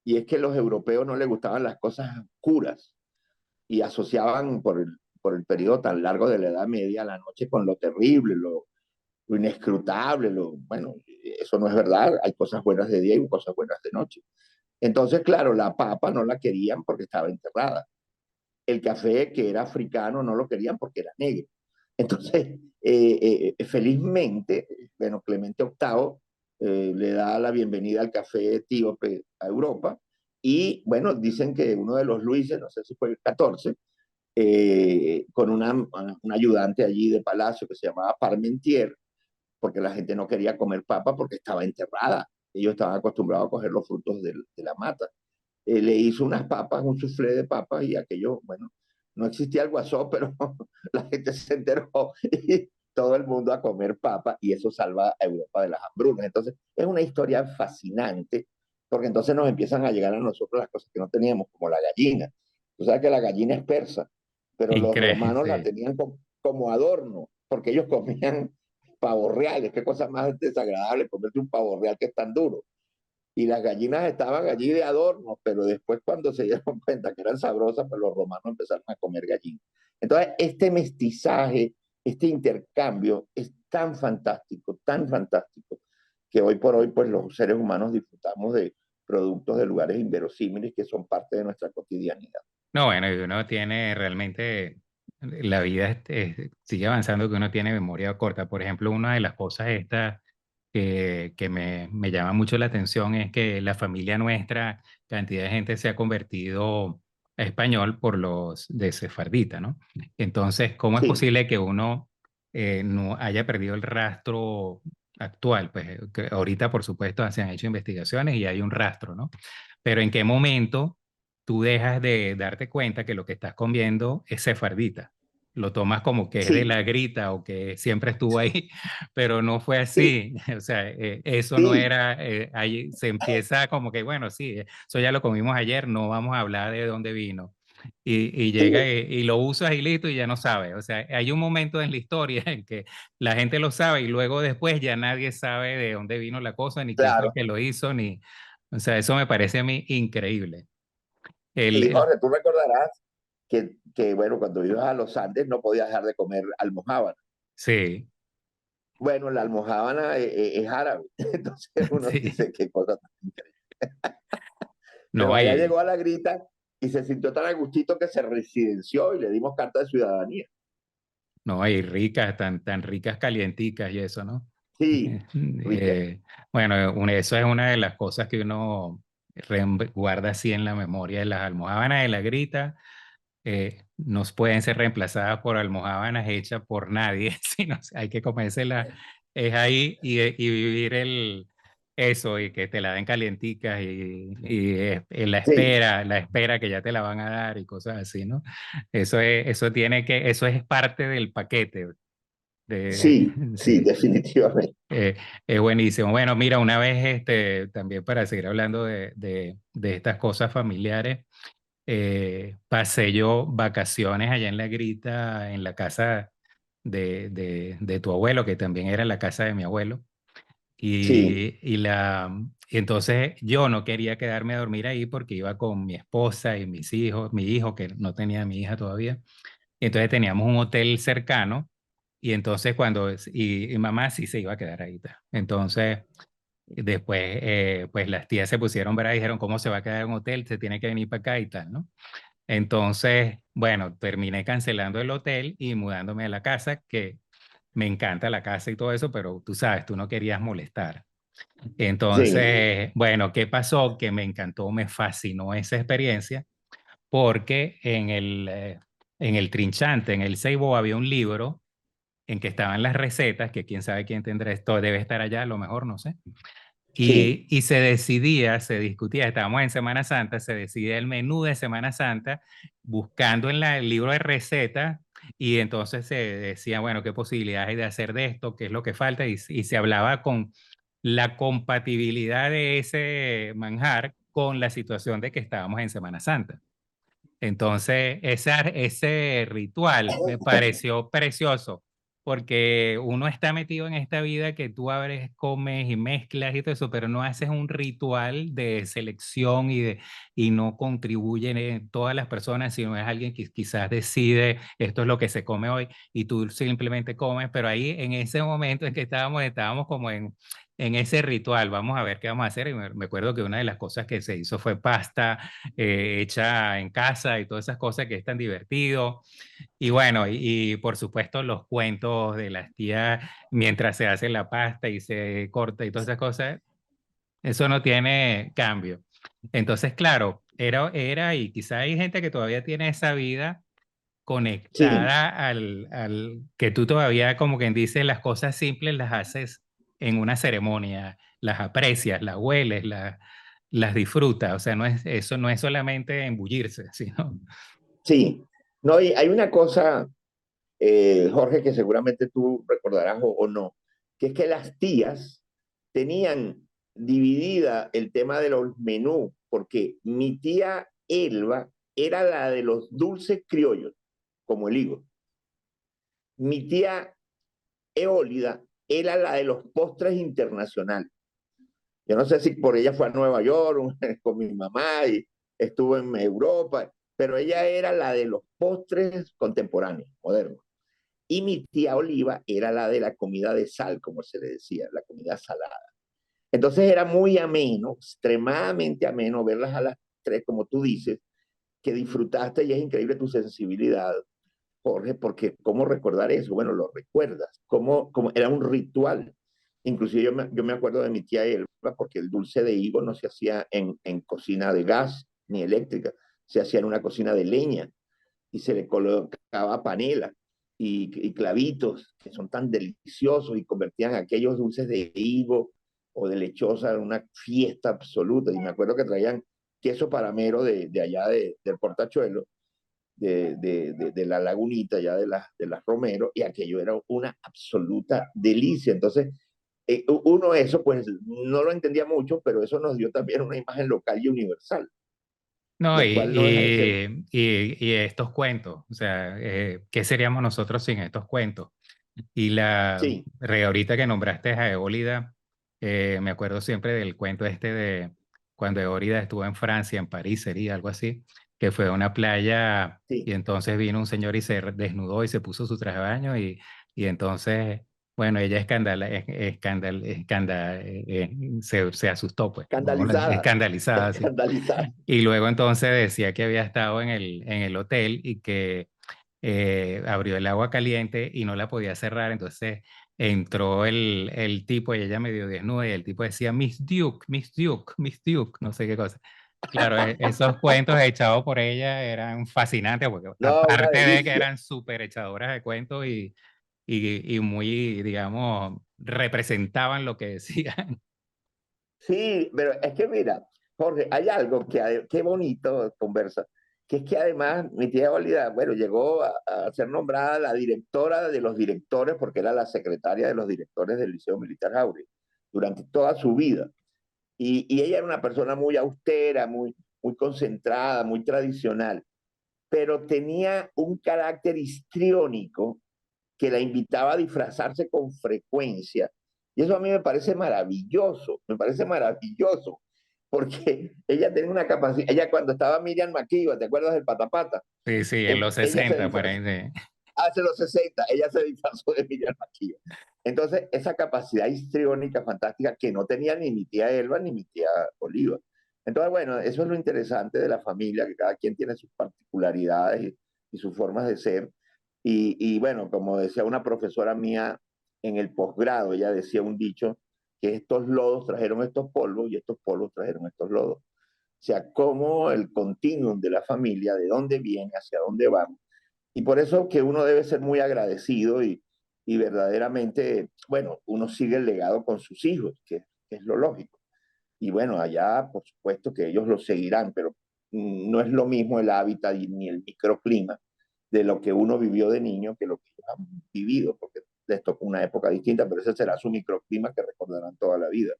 y es que los europeos no les gustaban las cosas oscuras, y asociaban por el periodo tan largo de la Edad Media la noche con lo terrible, lo inescrutable, bueno, eso no es verdad, hay cosas buenas de día y cosas buenas de noche. Entonces, claro, la papa no la querían porque estaba enterrada. El café, que era africano, no lo querían porque era negro. Entonces, felizmente, bueno, Clemente VIII le da la bienvenida al café etíope a Europa, y bueno, dicen que uno de los Luises, no sé si fue el 14, con un ayudante allí de palacio que se llamaba Parmentier, porque la gente no quería comer papa porque estaba enterrada. Ellos estaban acostumbrados a coger los frutos de la mata. Le hizo unas papas, un soufflé de papas, y aquello, bueno, no existía el guasó, pero la gente se enteró, y todo el mundo a comer papa, y eso salva a Europa de las hambrunas. Entonces, es una historia fascinante, porque entonces nos empiezan a llegar a nosotros las cosas que no teníamos, como la gallina. Tú sabes que la gallina es persa, pero los Increíble, romanos la sí. tenían como adorno, porque ellos comían pavos reales. Qué cosa más desagradable comerte un pavo real que es tan duro. Y las gallinas estaban allí de adorno, pero después, cuando se dieron cuenta que eran sabrosas, pues los romanos empezaron a comer gallinas. Entonces, este mestizaje, este intercambio es tan fantástico, que hoy por hoy, pues los seres humanos disfrutamos de productos de lugares inverosímiles que son parte de nuestra cotidianidad. No, bueno, y uno tiene realmente, la vida sigue avanzando, que uno tiene memoria corta. Por ejemplo, una de las cosas estas que me llama mucho la atención es que la familia nuestra, cantidad de gente se ha convertido a español por los de sefardita, ¿no? Entonces, ¿cómo es Sí, posible que uno no haya perdido el rastro actual? Pues que ahorita, por supuesto, se han hecho investigaciones y hay un rastro, ¿no? Pero ¿en qué momento tú dejas de darte cuenta que lo que estás comiendo es sefardita? Lo tomas como que es de sí, la grita o que siempre estuvo ahí, pero no fue sí, así. O sea, eso no sí, era, ahí se empieza como que, bueno, sí, eso ya lo comimos ayer, no vamos a hablar de dónde vino. Y llega sí, y lo usas y listo y ya no sabe. O sea, hay un momento en la historia en que la gente lo sabe y luego después ya nadie sabe de dónde vino la cosa, ni quién fue el claro. que lo hizo, ni... O sea, eso me parece a mí increíble. Y Jorge, tú recordarás bueno, cuando ibas a los Andes no podías dejar de comer almojábana. Sí, Bueno, la almojábana es árabe, entonces uno sí. dice qué cosa tan increíble. Pero No, allá y, llegó a la grita y se sintió tan a gustito que se residenció y le dimos carta de ciudadanía. no, y ricas, tan ricas calienticas y eso, ¿no? Sí, rica. Bueno, eso es una de las cosas que uno guarda así en la memoria. Las almojábanas de la grita no pueden ser reemplazadas por almojábanas hechas por nadie, sino hay que comérselas, es ahí y vivir eso y que te la den calienticas y Sí, la espera que ya te la van a dar y cosas así, ¿no? Eso es parte del paquete de, sí, sí, sí. definitivamente. Eh, es buenísimo. Bueno, mira, una vez también para seguir hablando de estas cosas familiares, pasé yo vacaciones allá en La Grita, en la casa de tu abuelo, que también era la casa de mi abuelo. Sí, Y entonces yo no quería quedarme a dormir ahí porque iba con mi esposa y mis hijos, mi hijo, que no tenía a mi hija todavía. Y entonces teníamos un hotel cercano y entonces y mamá sí se iba a quedar ahí. Ta. Entonces, después, pues las tías se pusieron, ¿verdad? Y dijeron, ¿cómo se va a quedar en un hotel? Se tiene que venir para acá y tal, ¿no? Entonces, bueno, terminé cancelando el hotel y mudándome a la casa, que me encanta la casa y todo eso, pero tú sabes, tú no querías molestar. sí, Entonces, bueno, ¿qué pasó? Que me encantó, me fascinó esa experiencia, porque en el Trinchante, en el Seibo, había un libro en que estaban las recetas, que quién sabe quién tendrá esto, debe estar allá, a lo mejor, no sé. sí, Y se decidía, se discutía, estábamos en Semana Santa, se decidía el menú de Semana Santa buscando en el libro de recetas y entonces se decía, bueno, qué posibilidades hay de hacer de esto, qué es lo que falta y se hablaba con la compatibilidad de ese manjar con la situación de que estábamos en Semana Santa. Entonces, ese ritual me pareció precioso, porque uno está metido en esta vida que tú abres, comes y mezclas y todo eso, pero no haces un ritual de selección y no contribuyen todas las personas, sino es alguien que quizás decide esto es lo que se come hoy y tú simplemente comes, pero ahí en ese momento en que estábamos como en ese ritual, vamos a ver qué vamos a hacer. Y me acuerdo que una de las cosas que se hizo fue pasta hecha en casa y todas esas cosas que es tan divertido. Y bueno, por supuesto los cuentos de las tías mientras se hace la pasta y se corta y todas esas cosas, eso no tiene cambio. Entonces, claro, era y quizá hay gente que todavía tiene esa vida sí, conectada al que tú todavía, como quien dice, las cosas simples las haces en una ceremonia, las aprecias, las hueles, las disfrutas. O sea, eso no es solamente embullirse, sino... sí. No, y hay una cosa, Jorge, que seguramente tú recordarás o no, que es que las tías tenían dividida el tema de los menús, porque mi tía Elba era la de los dulces criollos, como el higo. Mi tía Eólida era la de los postres internacionales. Yo no sé si por ella fue a Nueva York con mi mamá y estuvo en Europa, pero ella era la de los postres contemporáneos, modernos. Y mi tía Oliva era la de la comida de sal, como se le decía, la comida salada. Entonces era muy ameno, extremadamente ameno verlas a las tres, como tú dices, que disfrutaste y es increíble tu sensibilidad, Jorge, porque ¿cómo recordar eso? Bueno, lo recuerdas, como era un ritual. Inclusive yo me acuerdo de mi tía Elba, porque el dulce de higo no se hacía en cocina de gas ni eléctrica, se hacía en una cocina de leña y se le colocaba panela y clavitos, que son tan deliciosos y convertían aquellos dulces de higo o de lechosa en una fiesta absoluta. Y me acuerdo que traían queso paramero de allá del Portachuelo, de la lagunita, ya de las Romero, y aquello era una absoluta delicia. Entonces, uno eso pues no lo entendía mucho, pero eso nos dio también una imagen local y universal, No, lo cual no deja de ser. y estos cuentos, o sea, ¿qué seríamos nosotros sin estos cuentos? Y Sí, ahorita que nombraste a Eólida, me acuerdo siempre del cuento este de cuando Eólida estuvo en Francia, en París sería algo así, que fue a una playa y sí, entonces vino un señor y se desnudó y se puso su traje de baño y entonces, bueno, ella se asustó, pues, escandalizada, escandalizada, sí. escandalizada. Y luego entonces decía que había estado en el hotel y que abrió el agua caliente y no la podía cerrar, entonces entró el tipo y ella medio desnuda y el tipo decía, Miss Duke, Miss Duke, Miss Duke, no sé qué cosa. Claro, esos cuentos echados por ella eran fascinantes porque No, una aparte de que delicia. eran súper echadoras de cuentos y muy, digamos, representaban lo que decían. Sí, pero es que mira, Jorge, hay algo qué bonito conversa, que es que además mi tía Olida, bueno, llegó a ser nombrada la directora de los directores, porque era la secretaria de los directores del Liceo Militar Jauregui, durante toda su vida. Y ella era una persona muy austera, muy concentrada, muy tradicional, pero tenía un carácter histriónico que la invitaba a disfrazarse con frecuencia. Y eso a mí me parece maravilloso, porque ella tenía una capacidad, ella cuando estaba Miriam Makeba, ¿te acuerdas del Patapata? Sí, sí, en los Ella se 60 por disfrazó, ahí. De... hace los 60 ella se disfrazó de Miriam Makeba. Entonces, esa capacidad histriónica fantástica que no tenía ni mi tía Elba ni mi tía Oliva. Entonces, bueno, eso es lo interesante de la familia, que cada quien tiene sus particularidades y sus formas de ser. Bueno, como decía una profesora mía en el posgrado, ella decía un dicho, que estos lodos trajeron estos polvos y estos polvos trajeron estos lodos. O sea, cómo el continuum de la familia, de dónde viene, hacia dónde vamos. Y por eso que uno debe ser muy agradecido y verdaderamente, bueno, uno sigue el legado con sus hijos, que es lo lógico. Y bueno, allá, por supuesto que ellos lo seguirán, pero no es lo mismo el hábitat ni el microclima de lo que uno vivió de niño que lo que ellos han vivido, porque les tocó una época distinta, pero ese será su microclima que recordarán toda la vida.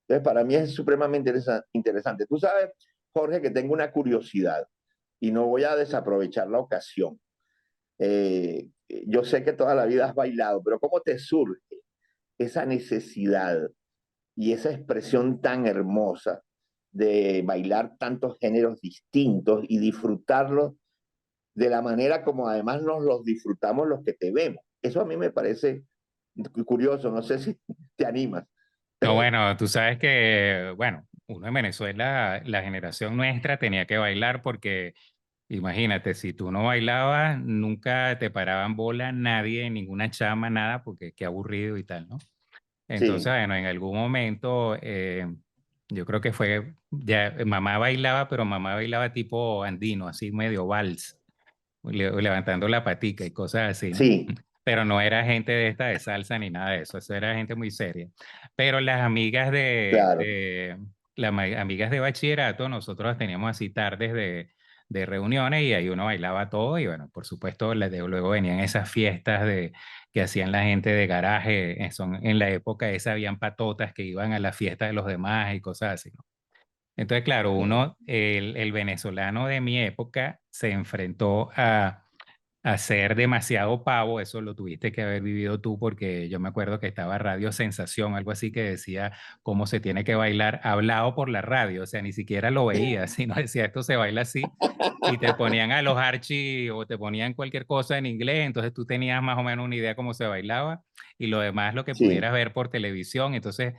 Entonces, para mí es supremamente interesante. Tú sabes, Jorge, que tengo una curiosidad y no voy a desaprovechar la ocasión. Yo sé que toda la vida has bailado, pero ¿cómo te surge esa necesidad y esa expresión tan hermosa de bailar tantos géneros distintos y disfrutarlos de la manera como además nos los disfrutamos los que te vemos? Eso a mí me parece curioso, no sé si te animas. No, bueno, tú sabes que, bueno, uno en Venezuela, la generación nuestra tenía que bailar porque, imagínate, si tú no bailabas, nunca te paraban bola nadie, ninguna chama, nada, porque qué aburrido y tal, ¿no? Entonces, Sí, bueno, en algún momento, yo creo que fue, ya mamá bailaba, pero mamá bailaba tipo andino, así medio vals, levantando la patica y cosas así, ¿no? sí, Pero no era gente de esta de salsa ni nada de eso era gente muy seria. Pero las amigas claro, amigas de bachillerato, nosotros teníamos así tardes de reuniones y ahí uno bailaba todo y bueno, por supuesto, luego venían esas fiestas que hacían la gente de garaje, en la época esa habían patotas que iban a la fiesta de los demás y cosas así, ¿no? Entonces, claro, sí, el venezolano de mi época se enfrentó a ser demasiado pavo, eso lo tuviste que haber vivido tú porque yo me acuerdo que estaba Radio Sensación, algo así que decía cómo se tiene que bailar hablado por la radio, o sea, ni siquiera lo veía, sino decía esto se baila así y te ponían a los archi o te ponían cualquier cosa en inglés, entonces tú tenías más o menos una idea cómo se bailaba y lo demás lo que sí, pudieras ver por televisión, entonces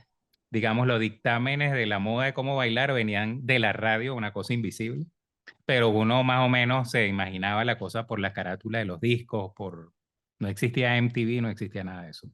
digamos, los dictámenes de la moda de cómo bailar venían de la radio, una cosa invisible, pero uno más o menos se imaginaba la cosa por la carátula de los discos, no existía MTV, no existía nada de eso.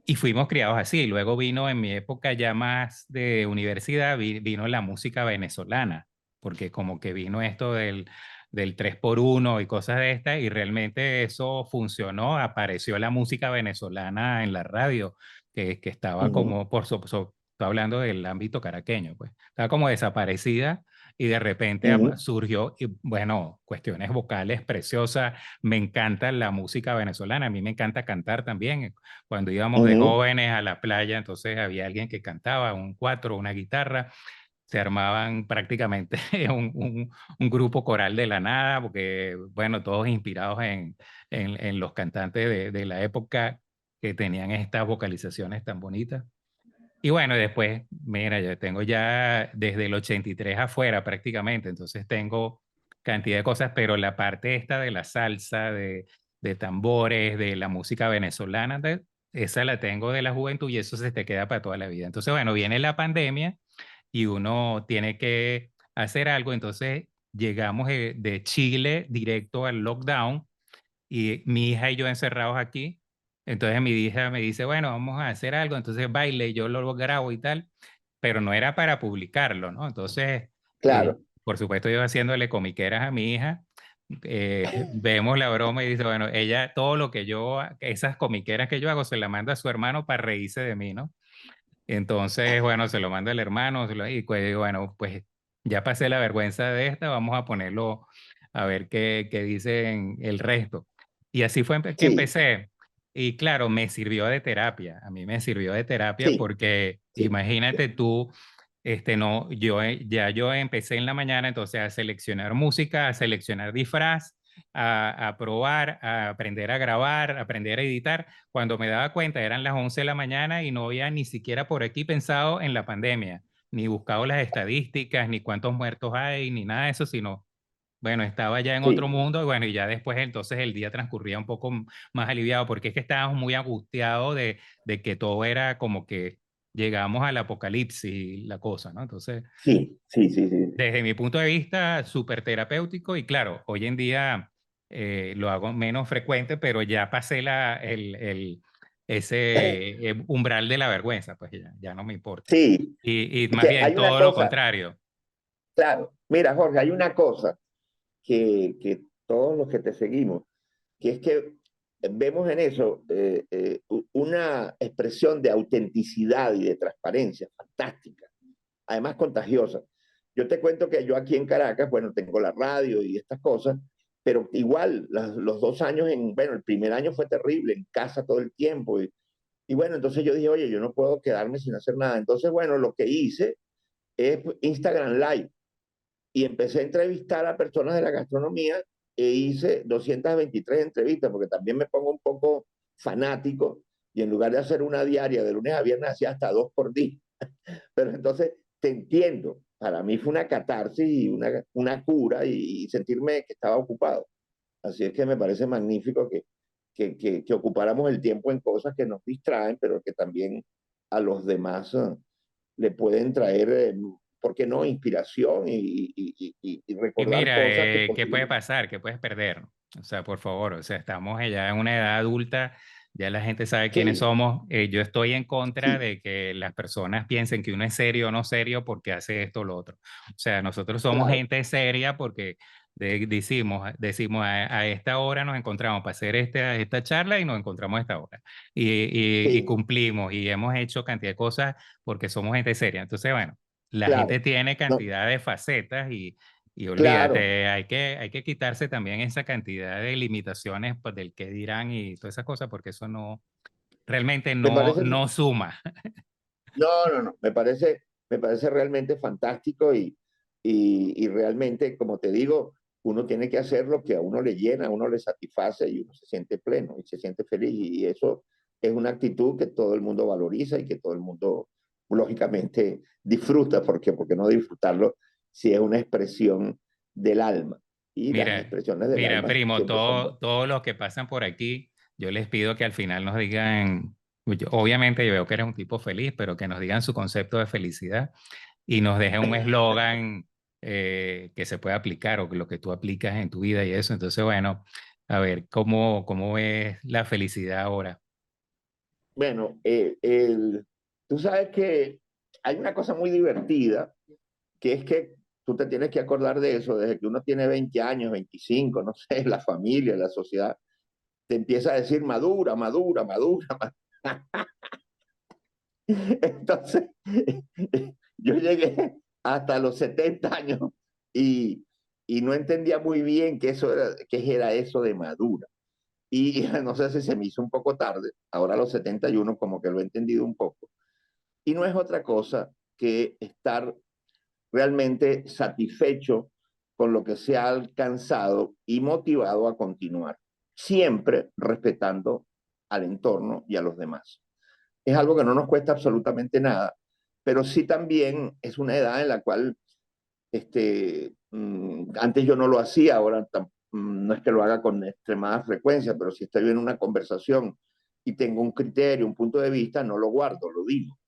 y fuimos criados así. Luego vino en mi época ya más de universidad, vino la música venezolana, porque como que vino esto del 3x1 y cosas de estas, y realmente eso funcionó. Apareció la música venezolana en la radio, que estaba Ujú, como, estoy hablando del ámbito caraqueño, pues, estaba como desaparecida. Y de repente ujú, surgió, y bueno, cuestiones vocales preciosas. Me encanta la música venezolana, a mí me encanta cantar también. Cuando íbamos de ujú. jóvenes a la playa, entonces había alguien que cantaba, un cuatro, una guitarra, se armaban prácticamente un grupo coral de la nada, porque, bueno, todos inspirados en los cantantes de la época que tenían estas vocalizaciones tan bonitas. Y bueno, después, mira, yo tengo ya desde el 83 afuera prácticamente, entonces tengo cantidad de cosas, pero la parte esta de la salsa, de tambores, de la música venezolana, esa la tengo de la juventud y eso se te queda para toda la vida. Entonces, bueno, viene la pandemia y uno tiene que hacer algo, entonces llegamos de Chile directo al lockdown y mi hija y yo encerrados aquí. Entonces mi hija me dice, bueno, vamos a hacer algo, entonces baile, yo lo grabo y tal, pero no era para publicarlo, ¿no? Entonces, Claro, por supuesto, yo haciéndole comiqueras a mi hija, vemos la broma y dice, bueno, ella, todo lo que yo, esas comiqueras que yo hago, se la manda a su hermano para reírse de mí, ¿no? Entonces, bueno, se lo manda el hermano, y pues, bueno, pues ya pasé la vergüenza de esta, vamos a ponerlo a ver qué dicen el resto. Y así fue que sí, empecé. Y claro, me sirvió de terapia. A mí me sirvió de terapia sí, porque sí, imagínate tú, no, ya yo empecé en la mañana entonces a seleccionar música, a seleccionar disfraz, a probar, a aprender a grabar, a aprender a editar. Cuando me daba cuenta eran las 11 de la mañana y no había ni siquiera por aquí pensado en la pandemia, ni buscado las estadísticas, ni cuántos muertos hay, ni nada de eso, sino, bueno, estaba ya en otro sí, mundo y bueno, y ya después entonces el día transcurría un poco más aliviado, porque es que estábamos muy angustiados de que todo era como que llegamos al apocalipsis y la cosa, ¿no? Entonces, sí, sí, sí, sí, desde mi punto de vista, súper terapéutico y claro, hoy en día lo hago menos frecuente, pero ya pasé ese umbral de la vergüenza, pues ya no me importa. sí. Y Es más que bien hay una todo lo cosa, contrario. claro, mira, Jorge, hay una cosa que todos los que te seguimos, que es que vemos en eso una expresión de autenticidad y de transparencia fantástica, además contagiosa. Yo te cuento que yo aquí en Caracas, bueno, tengo la radio y estas cosas, pero igual los 2 años, bueno, el primer año fue terrible, en casa todo el tiempo. Y bueno, entonces yo dije, oye, yo no puedo quedarme sin hacer nada. Entonces, bueno, lo que hice es Instagram Live y empecé a entrevistar a personas de la gastronomía e hice 223 entrevistas, porque también me pongo un poco fanático y en lugar de hacer una diaria de lunes a viernes, hacía hasta 2 por día. Pero entonces te entiendo, para mí fue una catarsis y una cura y sentirme que estaba ocupado. Así es que me parece magnífico que ocupáramos el tiempo en cosas que nos distraen, pero que también a los demás le pueden traer, ¿por qué no?, inspiración y Y recordar mira, cosas que ¿qué puede posiblemente... pasar? ¿Qué puedes perder? O sea, por favor, o sea, estamos ya en una edad adulta, ya la gente sabe quiénes Sí, somos. Yo estoy en contra sí, de que las personas piensen que uno es serio o no serio porque hace esto o lo otro. O sea, nosotros somos claro, gente seria porque decimos a esta hora nos encontramos para hacer esta charla y nos encontramos a esta hora. Y sí, cumplimos y hemos hecho cantidad de cosas porque somos gente seria. Entonces, bueno, la gente claro, tiene no, cantidad de facetas y claro. olvídate, hay que quitarse también esa cantidad de limitaciones pues, del qué dirán y todas esas cosas, porque eso no, realmente Me no, parece, no suma. no, no, no, me parece realmente fantástico y realmente, como te digo, uno tiene que hacer lo que a uno le llena, a uno le satisface y uno se siente pleno y se siente feliz. Y eso es una actitud que todo el mundo valoriza y que todo el mundo, lógicamente, disfruta, porque no disfrutarlo si es una expresión del alma. Y las Mira, expresiones del mira, alma primo, siempre son buenas. todos los que pasan por aquí, yo les pido que al final nos digan, obviamente yo veo que eres un tipo feliz, pero que nos digan su concepto de felicidad y nos dejen un eslogan que se pueda aplicar o que lo que tú aplicas en tu vida y eso. Entonces, bueno, a ver, ¿cómo ves la felicidad ahora? Bueno, tú sabes que hay una cosa muy divertida, que es que tú te tienes que acordar de eso desde que uno tiene 20 años, 25, no sé, la familia, la sociedad, te empieza a decir madura, madura, madura. Entonces, yo llegué hasta los 70 años y, y no entendía muy bien qué era eso de madura. Y no sé si se me hizo un poco tarde, ahora a los 71 como que lo he entendido un poco. Y no es otra cosa que estar realmente satisfecho con lo que se ha alcanzado y motivado a continuar, siempre respetando al entorno y a los demás. Es algo que no nos cuesta absolutamente nada, pero sí también es una edad en la cual antes yo no lo hacía, ahora no es que lo haga con extremada frecuencia, pero si estoy en una conversación y tengo un criterio, un punto de vista, no lo guardo, lo digo.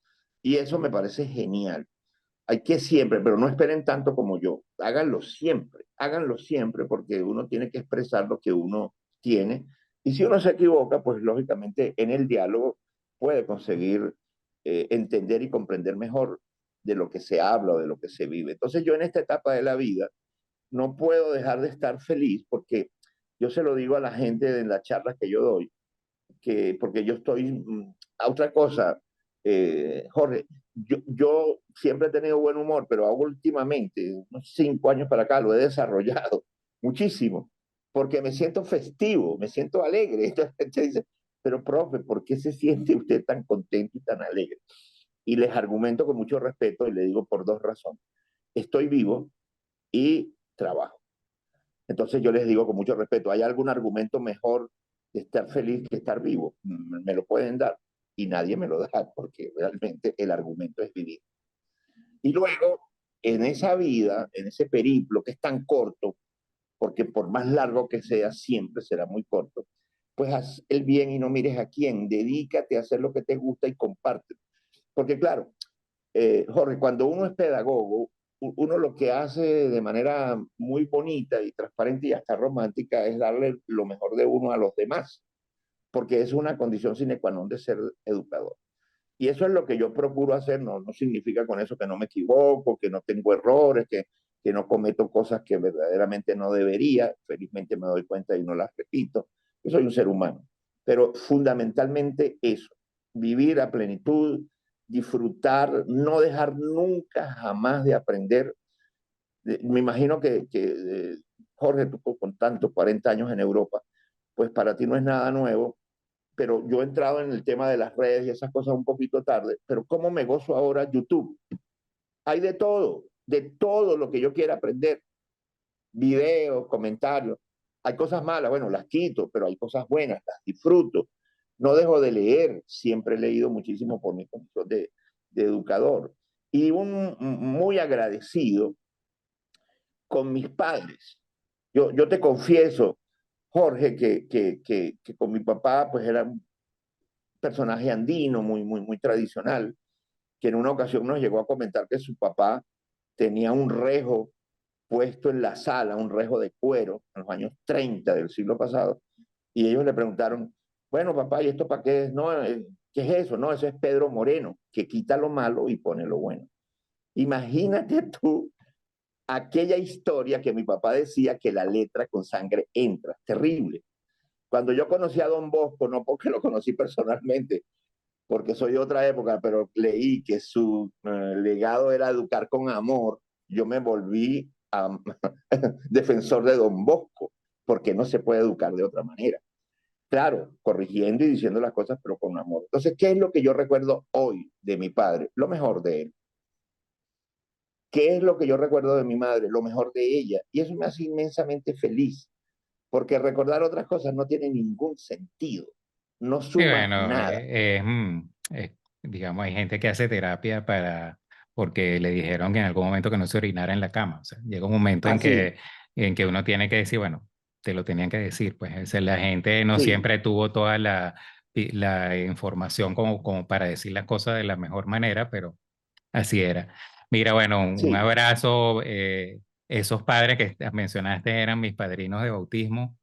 Y eso me parece genial. Hay que siempre, pero no esperen tanto como yo. Háganlo siempre, porque uno tiene que expresar lo que uno tiene. Y si uno se equivoca, pues lógicamente en el diálogo puede conseguir entender y comprender mejor de lo que se habla o de lo que se vive. Entonces yo en esta etapa de la vida no puedo dejar de estar feliz porque yo se lo digo a la gente en las charlas que yo doy, porque yo estoy a otra cosa, Jorge, yo siempre he tenido buen humor, pero últimamente, unos 5 años para acá, lo he desarrollado muchísimo, porque me siento festivo, me siento alegre. Entonces la gente dice, pero profe, ¿por qué se siente usted tan contento y tan alegre? Y les argumento con mucho respeto y le digo por dos razones. Estoy vivo y trabajo. Entonces yo les digo con mucho respeto, ¿hay algún argumento mejor de estar feliz que estar vivo? Me lo pueden dar y nadie me lo da porque realmente el argumento es vivir. Y luego, en esa vida, en ese periplo que es tan corto, porque por más largo que sea, siempre será muy corto, pues haz el bien y no mires a quién, dedícate a hacer lo que te gusta y comparte. Porque claro, Jorge, cuando uno es pedagogo, uno lo que hace de manera muy bonita y transparente y hasta romántica es darle lo mejor de uno a los demás, porque es una condición sine qua non de ser educador. Y eso es lo que yo procuro hacer, no significa con eso que no me equivoco, que no tengo errores, que no cometo cosas que verdaderamente no debería, felizmente me doy cuenta y no las repito, yo soy un ser humano, pero fundamentalmente eso, vivir a plenitud, disfrutar, no dejar nunca jamás de aprender. Me imagino que Jorge, tú con tantos 40 años en Europa, pues para ti no es nada nuevo, pero yo he entrado en el tema de las redes y esas cosas un poquito tarde, pero ¿cómo me gozo ahora YouTube? Hay de todo lo que yo quiera aprender, videos, comentarios. Hay cosas malas, bueno, las quito, pero hay cosas buenas, las disfruto. No dejo de leer, siempre he leído muchísimo por mi condición de educador. Y muy agradecido con mis padres. Yo te confieso, Jorge, que con mi papá pues era un personaje andino, muy tradicional, que en una ocasión nos llegó a comentar que su papá tenía un rejo puesto en la sala, un rejo de cuero, en los años 30 del siglo pasado, y ellos le preguntaron, bueno, papá, ¿y esto para qué es? No, ¿qué es eso? No, eso es Pedro Moreno, que quita lo malo y pone lo bueno. Imagínate tú aquella historia que mi papá decía que la letra con sangre entra, terrible. Cuando yo conocí a Don Bosco, no porque lo conocí personalmente, porque soy de otra época, pero leí que su legado era educar con amor, yo me volví defensor de Don Bosco, porque no se puede educar de otra manera. Claro, corrigiendo y diciendo las cosas, pero con amor. Entonces, ¿qué es lo que yo recuerdo hoy de mi padre? Lo mejor de él. ¿Qué es lo que yo recuerdo de mi madre? Lo mejor de ella. Y eso me hace inmensamente feliz, porque recordar otras cosas no tiene ningún sentido, no Y suma bueno, nada. digamos, hay gente que hace terapia porque le dijeron que en algún momento que no se orinara en la cama. O sea, llega un momento en Así, que uno tiene que decir, bueno, te lo tenían que decir. Pues la gente no sí, siempre tuvo toda la información como para decir las cosas de la mejor manera, pero así era. Mira, bueno, un sí, abrazo. Esos padres que mencionaste eran mis padrinos de bautismo.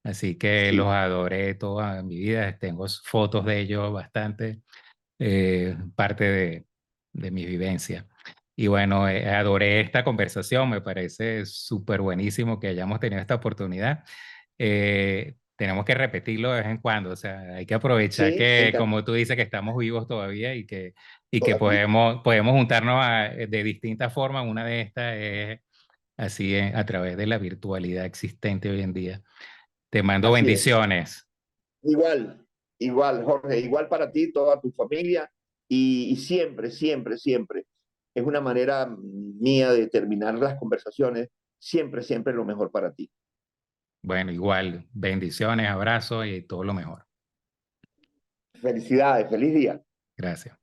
Así que los Sí, adoré toda mi vida. Tengo fotos de ellos bastante, parte de mi vivencia. Y bueno, adoré esta conversación. Me parece súper buenísimo que hayamos tenido esta oportunidad. Tenemos que repetirlo de vez en cuando. O sea, hay que aprovechar sí, que, como tú dices, que estamos vivos todavía y que todavía. podemos juntarnos de distintas formas. Una de estas es así, a través de la virtualidad existente hoy en día. Te mando Así es. bendiciones. Igual, igual, Jorge, igual para ti, toda tu familia y siempre, siempre, siempre. Es una manera mía de terminar las conversaciones. Siempre, siempre lo mejor para ti. Bueno, igual, bendiciones, abrazos y todo lo mejor. Felicidades, feliz día. Gracias.